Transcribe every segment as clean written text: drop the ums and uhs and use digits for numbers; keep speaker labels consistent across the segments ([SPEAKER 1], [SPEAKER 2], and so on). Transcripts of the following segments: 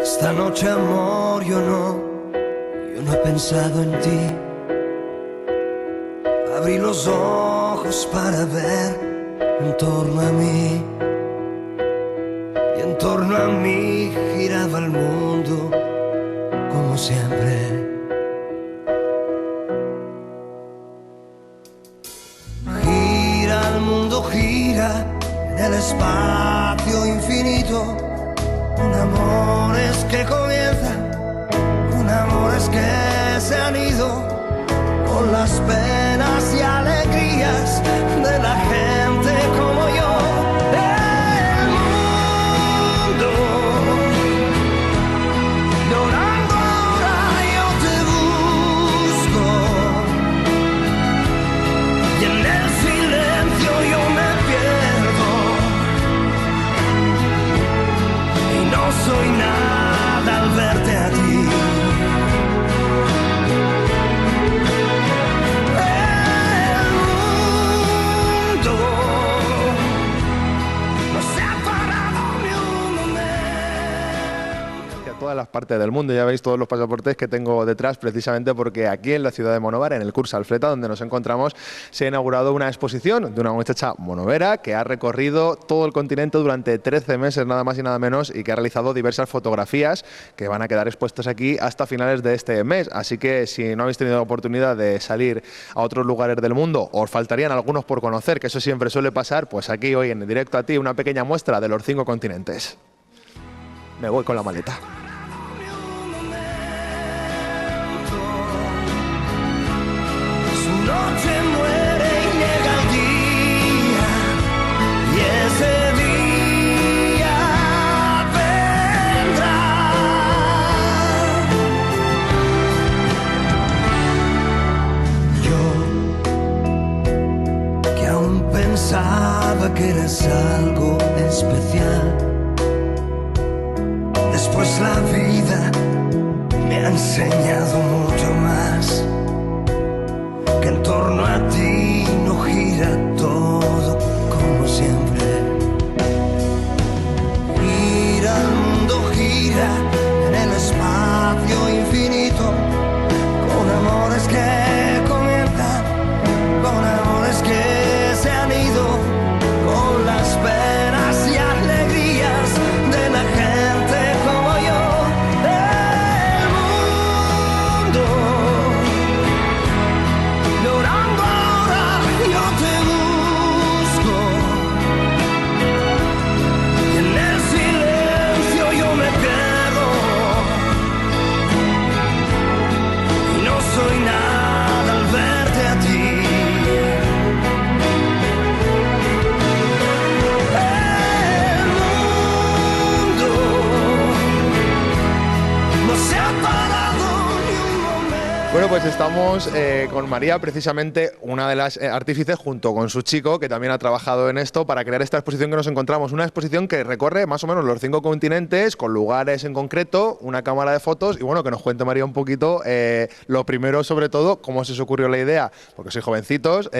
[SPEAKER 1] Esta noche, amor, yo no he pensado en ti. Abrí los ojos para ver en torno a mí. Y en torno a mí giraba el mundo como siempre. Gira el mundo, gira en el espacio infinito. Un amor es que comienza, un amor es que se han ido con las penas y alegrías de la gente como yo. El mundo llorando ahora yo te busco y en el silencio yo me pierdo y no soy nada al verte a ti.
[SPEAKER 2] Todas las partes del mundo, ya veis todos los pasaportes que tengo detrás, precisamente porque aquí en la ciudad de Monóvar, en el Curs Alfreta, donde nos encontramos, se ha inaugurado una exposición de una muchacha monovera que ha recorrido todo el continente durante 13 meses, nada más y nada menos, y que ha realizado diversas fotografías que van a quedar expuestas aquí hasta finales de este mes. Así que si no habéis tenido la oportunidad de salir a otros lugares del mundo, os faltarían algunos por conocer, que eso siempre suele pasar, pues aquí hoy en Directo a Ti una pequeña muestra de los 5 continentes. Me voy con la maleta.
[SPEAKER 1] Noche muere y llega el día, y ese día vendrá. Yo, que aún pensaba que eras algo especial, después la vida me ha enseñado mucho más. Que en torno a ti no gira todo como siempre. Gira el mundo, gira en el espacio infinito, con amores que comienzan, con amores que se han ido, con las penas y alegrías de la gente como yo. El mundo llorando ahora yo te busco y en el silencio yo me quedo y no soy nada al verte a ti. El mundo no se ha parado ni un momento.
[SPEAKER 2] Bueno, pues estamos con María, precisamente una de las artífices, junto con su chico, que también ha trabajado en esto, para crear esta exposición que nos encontramos. Una exposición que recorre más o menos los 5 continentes, con lugares en concreto, una cámara de fotos, y bueno, que nos cuente María un poquito, lo primero, sobre todo, cómo se os ocurrió la idea, porque sois jovencitos,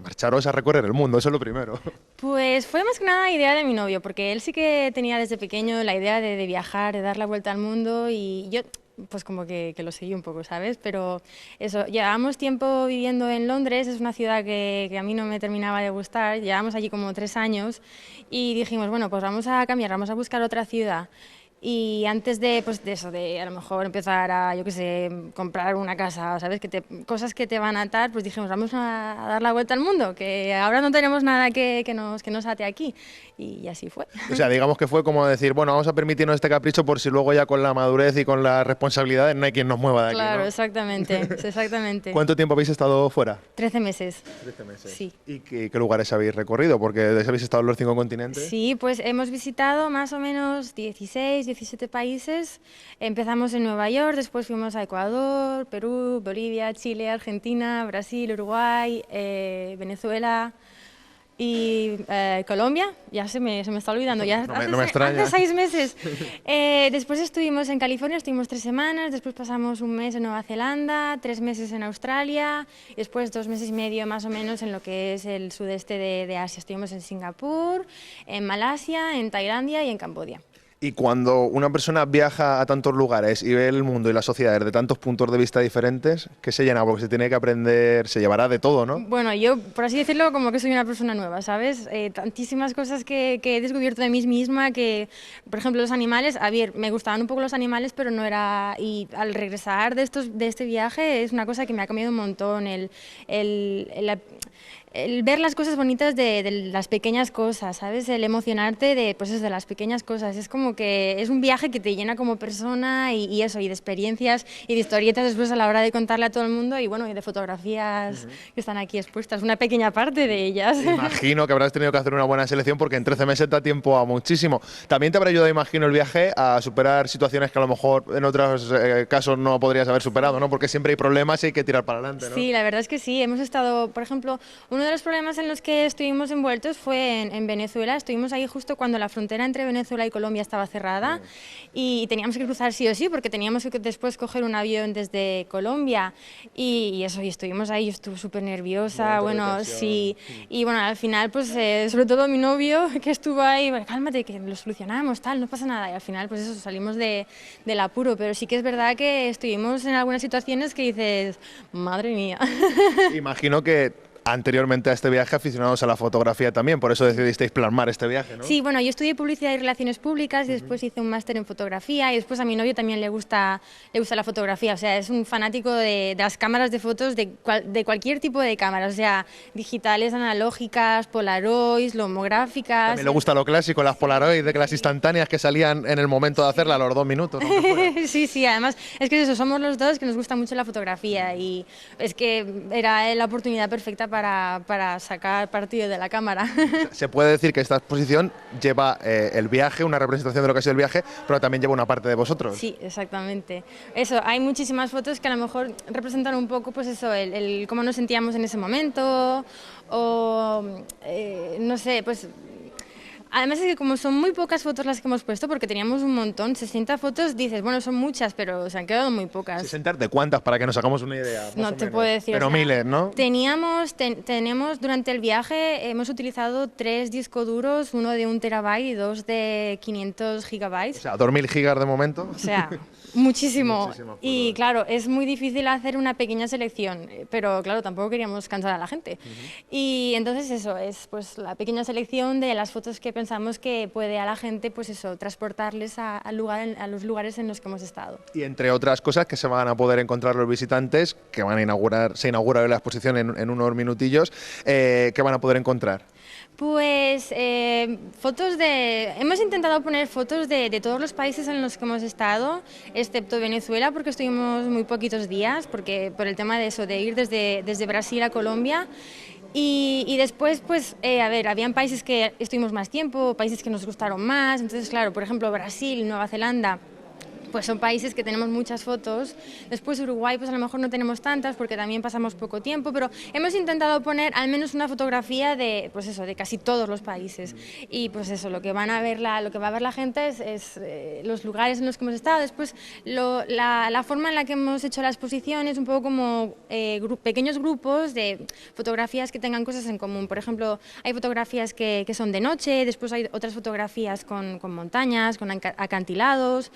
[SPEAKER 2] marcharos a recorrer el mundo, eso es lo primero.
[SPEAKER 3] Pues fue más que nada idea de mi novio, porque él sí que tenía desde pequeño la idea de viajar, de dar la vuelta al mundo, y yo pues como que lo seguí un poco, ¿sabes? Pero eso, llevábamos tiempo viviendo en Londres, es una ciudad que a mí no me terminaba de gustar, llevábamos allí como 3 años y dijimos, bueno, pues vamos a cambiar, vamos a buscar otra ciudad. Y antes de, pues de eso, de a lo mejor empezar a, yo qué sé, comprar una casa, ¿sabes? Cosas que te van a atar, pues dijimos, vamos a dar la vuelta al mundo, que ahora no tenemos nada que nos ate aquí. Y así fue.
[SPEAKER 2] O sea, digamos que fue como decir, bueno, vamos a permitirnos este capricho por si luego ya con la madurez y con las responsabilidades no hay quien nos mueva de aquí,
[SPEAKER 3] Claro,
[SPEAKER 2] ¿no?
[SPEAKER 3] exactamente, exactamente.
[SPEAKER 2] ¿Cuánto tiempo habéis estado fuera?
[SPEAKER 3] 13 meses.
[SPEAKER 2] 13 meses.
[SPEAKER 3] Sí.
[SPEAKER 2] ¿Y qué lugares habéis recorrido? Porque habéis estado en los 5 continentes.
[SPEAKER 3] Sí, pues hemos visitado más o menos 16, 17 países. Empezamos en Nueva York, después fuimos a Ecuador, Perú, Bolivia, Chile, Argentina, Brasil, Uruguay, Venezuela y Colombia. Ya se me está olvidando, ya
[SPEAKER 2] No me extraña.
[SPEAKER 3] hace 6 meses. Después estuvimos en California, estuvimos 3 semanas, después pasamos un mes en Nueva Zelanda, 3 meses en Australia, y después 2 meses y medio más o menos en lo que es el sudeste de Asia. Estuvimos en Singapur, en Malasia, en Tailandia y en Camboya.
[SPEAKER 2] Y cuando una persona viaja a tantos lugares y ve el mundo y la sociedad desde tantos puntos de vista diferentes, ¿qué se llena? Porque se tiene que aprender, se llevará de todo, ¿no?
[SPEAKER 3] Bueno, yo, por así decirlo, como que soy una persona nueva, ¿sabes? Tantísimas cosas que he descubierto de mí misma, que, por ejemplo, los animales, a ver, me gustaban un poco los animales, pero no era... Y al regresar de este viaje es una cosa que me ha cambiado un montón, el ver las cosas bonitas de las pequeñas cosas, ¿sabes? El emocionarte de, pues eso, de las pequeñas cosas. Es como que es un viaje que te llena como persona y eso, y de experiencias y de historietas después a la hora de contarle a todo el mundo y bueno, y de fotografías que están aquí expuestas, una pequeña parte de ellas.
[SPEAKER 2] Imagino que habrás tenido que hacer una buena selección porque en 13 meses da tiempo a muchísimo. También te habrá ayudado, imagino, el viaje a superar situaciones que a lo mejor en otros casos no podrías haber superado, ¿no? Porque siempre hay problemas y hay que tirar para adelante, ¿no?
[SPEAKER 3] Sí, la verdad es que sí. Hemos estado, por ejemplo, uno de los problemas en los que estuvimos envueltos fue en Venezuela. Estuvimos ahí justo cuando la frontera entre Venezuela y Colombia estaba cerrada y teníamos que cruzar sí o sí porque teníamos que después coger un avión desde Colombia y eso, y estuvimos ahí, yo estuve súper nerviosa, bueno, sí, y bueno, al final, pues sobre todo mi novio que estuvo ahí, bueno, cálmate, que lo solucionamos, tal, no pasa nada, y al final, pues eso, salimos del apuro, pero sí que es verdad que estuvimos en algunas situaciones que dices, madre mía.
[SPEAKER 2] Imagino que anteriormente a este viaje aficionados a la fotografía también, por eso decidisteis plasmar este viaje, ¿no?
[SPEAKER 3] Sí, bueno, yo estudié Publicidad y Relaciones Públicas y después hice un máster en fotografía y después a mi novio también le gusta la fotografía, o sea, es un fanático de las cámaras de fotos, de cualquier tipo de cámaras, o sea, digitales, analógicas, polaroids, lomográficas.
[SPEAKER 2] También le gusta lo clásico, las Polaroid, de que las instantáneas que salían en el momento de hacerla a los 2 minutos. ¿No?
[SPEAKER 3] Sí, sí, además es que eso, somos los dos que nos gusta mucho la fotografía y es que era la oportunidad perfecta para sacar partido de la cámara.
[SPEAKER 2] Se puede decir que esta exposición lleva el viaje, una representación de lo que ha sido el viaje, pero también lleva una parte de vosotros.
[SPEAKER 3] Sí, exactamente. Eso, hay muchísimas fotos que a lo mejor representan un poco, pues eso, el cómo nos sentíamos en ese momento, o no sé, pues... Además es que como son muy pocas fotos las que hemos puesto, porque teníamos un montón, 60 fotos, dices, bueno, son muchas, pero se han quedado muy pocas.
[SPEAKER 2] 60 de cuántas, para que nos hagamos una idea.
[SPEAKER 3] No te puedo decir.
[SPEAKER 2] Pero
[SPEAKER 3] o sea,
[SPEAKER 2] miles, ¿no?
[SPEAKER 3] Tenemos durante el viaje, hemos utilizado 3 discos duros, uno de 1 terabyte y 2 de 500 gigabytes.
[SPEAKER 2] O sea, 2.000 gigas de momento.
[SPEAKER 3] O sea, muchísimo. Y claro, es muy difícil hacer una pequeña selección, pero claro, tampoco queríamos cansar a la gente. Y entonces eso es pues la pequeña selección de las fotos que pensamos que puede a la gente pues eso transportarles a los lugares en los que hemos estado.
[SPEAKER 2] Y entre otras cosas que se van a poder encontrar los visitantes, que van a inaugura hoy la exposición en unos minutillos, ¿qué van a poder encontrar?
[SPEAKER 3] Pues hemos intentado poner fotos de todos los países en los que hemos estado, excepto Venezuela, porque estuvimos muy poquitos días, porque por el tema de eso, de ir desde Brasil a Colombia. Y después, pues, a ver, habían países que estuvimos más tiempo, países que nos gustaron más, entonces, claro, por ejemplo, Brasil, Nueva Zelanda, pues son países que tenemos muchas fotos. Después Uruguay, pues a lo mejor no tenemos tantas porque también pasamos poco tiempo, pero hemos intentado poner al menos una fotografía de, pues eso, de casi todos los países. Y pues eso, lo que va a ver la gente es los lugares en los que hemos estado. Después la forma en la que hemos hecho la exposición es un poco como pequeños grupos de fotografías que tengan cosas en común. Por ejemplo, hay fotografías que son de noche, después hay otras fotografías con montañas, con acantilados,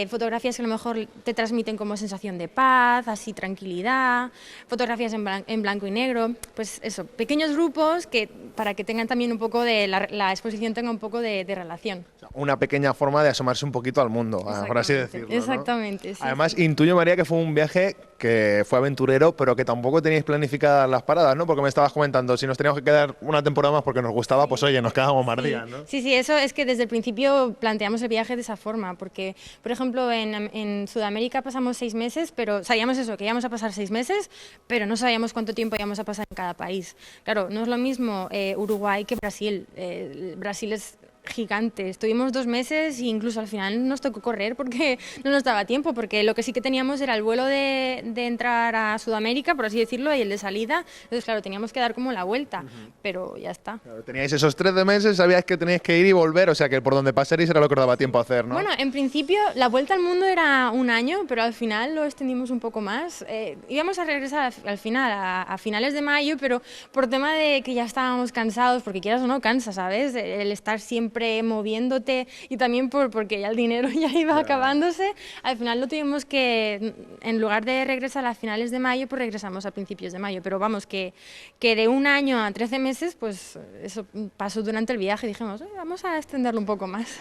[SPEAKER 3] fotografías que a lo mejor te transmiten como sensación de paz, así tranquilidad, fotografías en blanco y negro, pues eso, pequeños grupos que para que tengan también un poco de la exposición tenga un poco de relación.
[SPEAKER 2] Una pequeña forma de asomarse un poquito al mundo, por así decirlo, ¿no?
[SPEAKER 3] Exactamente, sí.
[SPEAKER 2] Además, intuyo, María, que fue un viaje que fue aventurero, pero que tampoco teníais planificadas las paradas, ¿no? Porque me estabas comentando, si nos teníamos que quedar una temporada más porque nos gustaba, pues oye, nos quedábamos más días, ¿no?
[SPEAKER 3] Sí, eso es que desde el principio planteamos el viaje de esa forma, porque, por ejemplo, en Sudamérica pasamos 6 meses, pero sabíamos eso, que íbamos a pasar 6 meses, pero no sabíamos cuánto tiempo íbamos a pasar en cada país. Claro, no es lo mismo Uruguay que Brasil. Brasil es gigante. Estuvimos 2 meses e incluso al final nos tocó correr porque no nos daba tiempo, porque lo que sí que teníamos era el vuelo de entrar a Sudamérica, por así decirlo, y el de salida. Entonces, claro, teníamos que dar como la vuelta, pero ya está.
[SPEAKER 2] Claro, teníais esos 3 meses, sabíais que teníais que ir y volver, o sea que por donde pasaréis era lo que os daba tiempo a hacer, ¿no?
[SPEAKER 3] Bueno, en principio la vuelta al mundo era 1 año, pero al final lo extendimos un poco más. Íbamos a regresar al final, a finales de mayo, pero por tema de que ya estábamos cansados, porque quieras o no cansa, ¿sabes? El estar siempre siempre moviéndote y también porque ya el dinero ya iba acabándose, al final lo tuvimos que, en lugar de regresar a finales de mayo, pues regresamos a principios de mayo, pero vamos, que de 1 año a 13 meses, pues eso pasó durante el viaje, dijimos, vamos a extenderlo un poco más.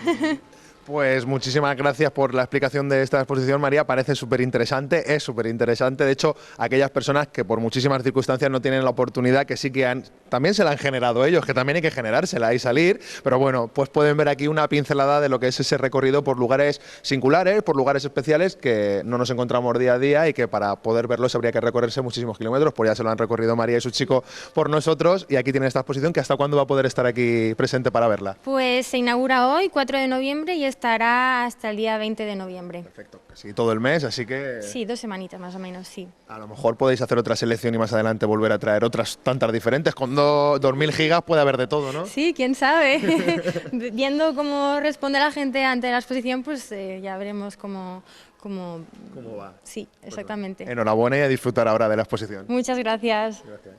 [SPEAKER 2] Pues muchísimas gracias por la explicación de esta exposición, María. Parece súper interesante, es súper interesante. De hecho, aquellas personas que por muchísimas circunstancias no tienen la oportunidad, que sí que también se la han generado ellos, que también hay que generársela y salir. Pero bueno, pues pueden ver aquí una pincelada de lo que es ese recorrido por lugares singulares, por lugares especiales que no nos encontramos día a día y que para poder verlos habría que recorrerse muchísimos kilómetros. Pues ya se lo han recorrido María y su chico por nosotros. Y aquí tienen esta exposición, que ¿hasta cuándo va a poder estar aquí presente para verla?
[SPEAKER 3] Pues se inaugura hoy, 4 de noviembre, y estará hasta el día 20 de noviembre.
[SPEAKER 2] Perfecto, casi todo el mes, así que...
[SPEAKER 3] Sí, 2 semanitas más o menos, sí.
[SPEAKER 2] A lo mejor podéis hacer otra selección y más adelante volver a traer otras tantas diferentes. Con 2.000 gigas puede haber de todo, ¿no?
[SPEAKER 3] Sí, quién sabe. Viendo cómo responde la gente ante la exposición, pues ya veremos cómo
[SPEAKER 2] va.
[SPEAKER 3] Sí, exactamente.
[SPEAKER 2] Enhorabuena y a disfrutar ahora de la exposición.
[SPEAKER 3] Muchas gracias.
[SPEAKER 2] Gracias.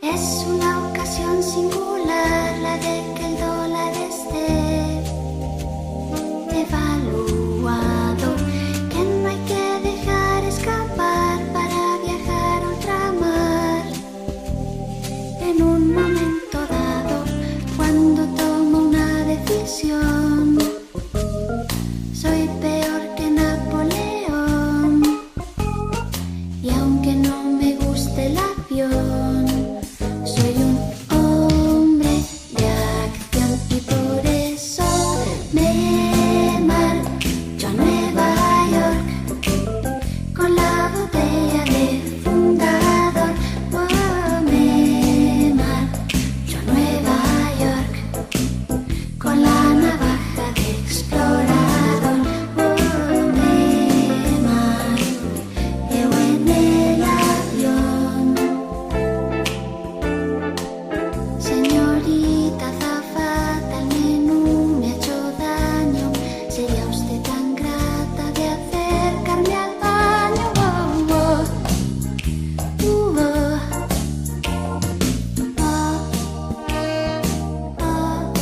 [SPEAKER 4] Es una ocasión singular la de que el dólar esté devaluado, que no hay que dejar escapar para viajar a ultramar. En un momento dado, cuando tomo una decisión, soy peor que Napoleón, y aunque no me guste el avión, soy un hombre de acción y por eso me marcho a Nueva York con la botella de fundador. Oh, me marcho a Nueva York con la navaja de explorador. Oh, me mareo en el avión. Señorita azafata, el menú me ha hecho daño. ¿Sería usted tan grata de acercarme al baño? Oh, oh,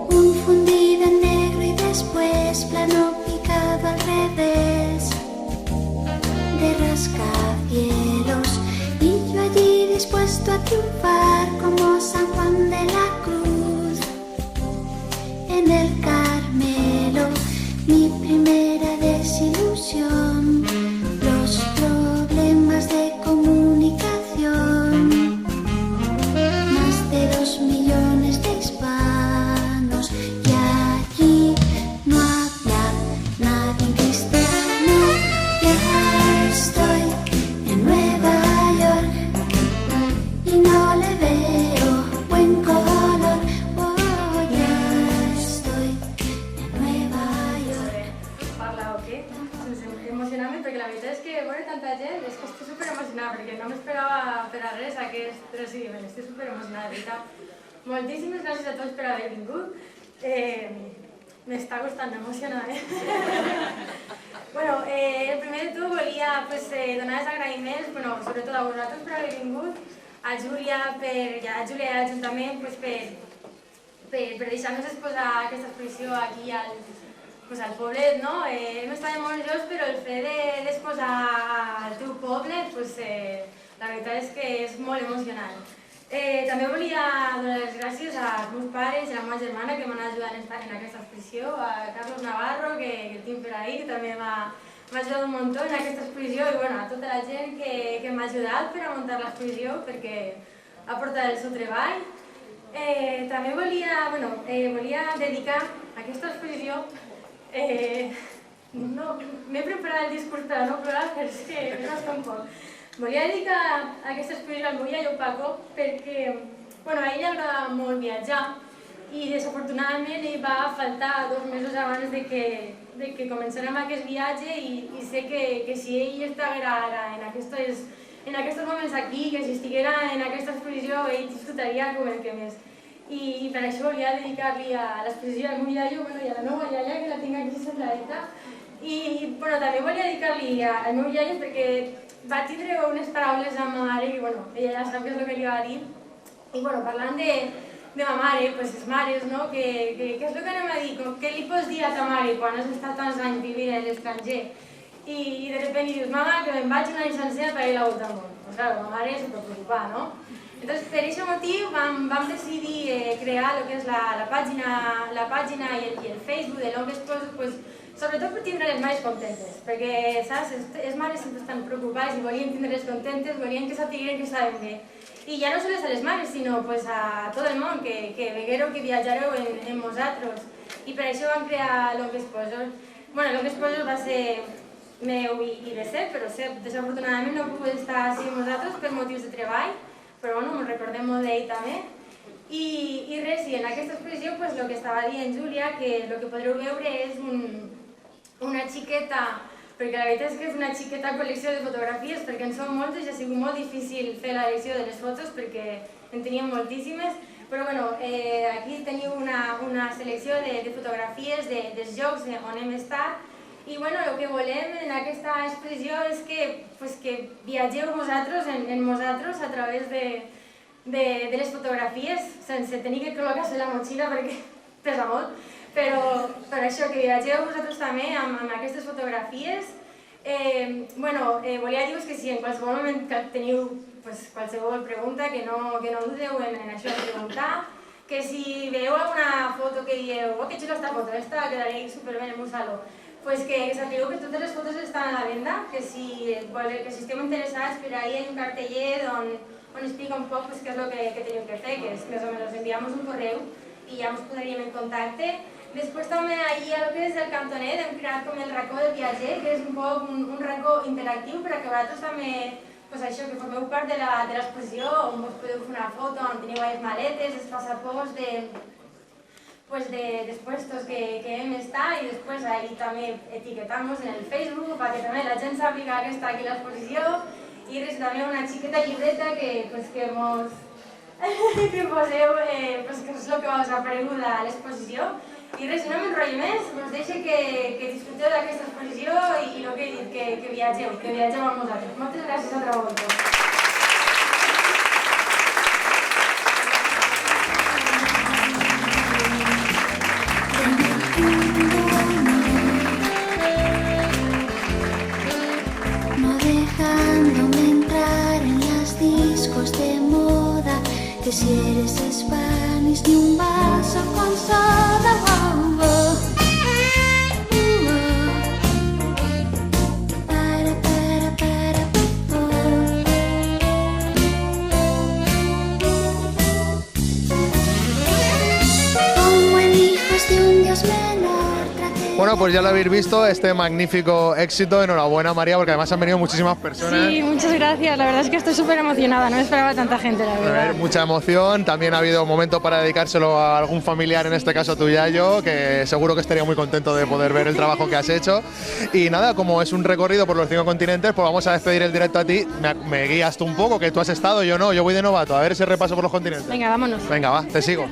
[SPEAKER 4] un fundido en negro y después plano picado al revés de rascacielos, y yo allí dispuesto a triunfar como San Juan de la Cruz en el Carmelo. Mi primera desilusión, los problemas de comunicación, más de 2 millones de hispanos, y allí no habla nadie en cristiano. Ya estoy en Nueva York y no le veo buen color. Oh, ya estoy en Nueva York.
[SPEAKER 3] Parla o què? Sense emocionar-me, perquè la veritat és que veure tanta gent és que estic superemocionada, perquè no m'esperava per a res aquest recibiment, estic superemocionada, de veritat. Moltíssimes gràcies a tots per haver vingut. M'està costant emocionar, Bueno, el primer de tot volia donar els agraïments, sobretot a vosaltres per haver vingut, a Júlia i a l'Ajuntament per deixar-nos exposar aquesta exposició aquí al poblet, no? Hem estat molt jocs, però el fet d'exposar al teu poble, la veritat és que és molt emocionant. També volia donar les gràcies als meus pares i a la meva germana que m'han ajudat en aquesta exposició, a Carlos Navarro, que el tinc per ahí, que també m'ha ajudat un munt en aquesta exposició, i a tota la gent que m'ha ajudat per a muntar l'exposició, perquè ha portat el seu treball. També volia dedicar aquesta exposició. M'he preparat el discurs per a no plorar, però és que no està un poc. Volia dedicar aquesta exposició al meu iaio Paco perquè a ell li agrada molt viatjar i desafortunadament ell va faltar 2 mesos abans de que començarem aquest viatge i sé que si ell estiguera ara en aquests moments aquí, que si estiguera en aquesta exposició, ell disfrutaria com el que més. I per això volia dedicar-li a l'exposició al meu iaio i a la meva iaia, que la tinc aquí sentadeta, I bueno, també volia dedicar-li al meu iaio perquè va tindre unes paraules amb ma mare que bueno, ella ja sap què és el que li va dir. I bueno, parlant de ma mare, pues les mares, no? Què és el que anem a dir? Què li pots dir a ta mare quan has estat tants anys vivint a l'estranger? I de repente dius, mama, que me'n vaig un any sencer a parir la volta al món. Pues claro, ma mare és superpreocupada, no? Entonces, per aquest motiu vam decidir crear el que és la pàgina i el Facebook de Long Esposo, pues, sobretot per tindre les mares contentes, perquè, saps, les mares sempre estan preocupades i volien tindre-les contentes, volien que sapigueren que estaven bé. I ja no sols a les mares, sinó pues, a tot el món, que veguereu, que viatjareu en vosaltres. I per això vam crear Long Esposo. Bueno, Long Esposo va ser meu i de ser, però desafortunadament no he pogut estar així amb vosaltres per motius de treball, però bueno, ens recordem molt d'ell també. I res, i en aquesta exposició, pues, el que estava dient Júlia, que el que podreu veure és una xiqueta, perquè la veritat és que és una xiqueta col·lecció de fotografies, perquè en són moltes i ha sigut molt difícil fer la elecció de les fotos perquè en teníem moltíssimes, però bueno, aquí teniu una selecció de fotografies dels llocs on hem estat. I bueno, el que volem en aquesta exposició és que viatgeu vosaltres en vosaltres a través de les fotografies, sense tenir que col·locar-se la motxilla perquè pesa molt, però per això, que viatgeu vosaltres també amb aquestes fotografies. Bueno, volia dir-vos que si en qualsevol moment teniu qualsevol pregunta, que no dudeu en això de preguntar, que si veieu alguna foto que dieu, oh, que xula esta foto, esta quedaria superben en un saló, pues que sapigueu que totes les fotos estan a la venda, que si esteu interessats, per ahí hi ha un cartellet on explica un poc què és el que teniu que fer, que és més o menys enviamos un correu i ja ens posaríem en contacte. Després també allí a lo que és el cantonet hem creat com el racó del viatger, que és un poc un racó interactiu per a que vosaltres també, pues això, que formeu part de l'exposició, on vos podeu fer una foto, on teniu les maletes, els passaports dels puestos que hem estat, i després ahí també etiquetamos en el Facebook perquè també la gent sàpiga que està aquí l'exposició, i res, també una xiqueta llibreta que mos que poseu que és el que us ha aparegut a l'exposició. I res, no m'enrotllo més, us deixo que disfruteu d'aquesta exposició i el que he dit, que viatgeu amb vosaltres. Moltes gràcies altra volta.
[SPEAKER 4] Que si eres Spanish ni un vaso con soda, wow, wow. Como en hijos de un dios menor.
[SPEAKER 2] Bueno, pues ya lo habéis visto, este magnífico éxito. Enhorabuena, María, porque además han venido muchísimas personas.
[SPEAKER 3] Sí, muchas gracias. La verdad es que estoy súper emocionada. No me esperaba tanta gente, la verdad.
[SPEAKER 2] A ver, mucha emoción. También ha habido un momento para dedicárselo a algún familiar, en este caso tu yayo, que seguro que estaría muy contento de poder ver el trabajo que has hecho. Y nada, como es un recorrido por los 5 continentes, pues vamos a despedir el directo a ti. Me guías tú un poco, que tú has estado, yo no, yo voy de novato. A ver ese repaso por los continentes.
[SPEAKER 3] Venga, vámonos.
[SPEAKER 2] Venga, va, te sigo.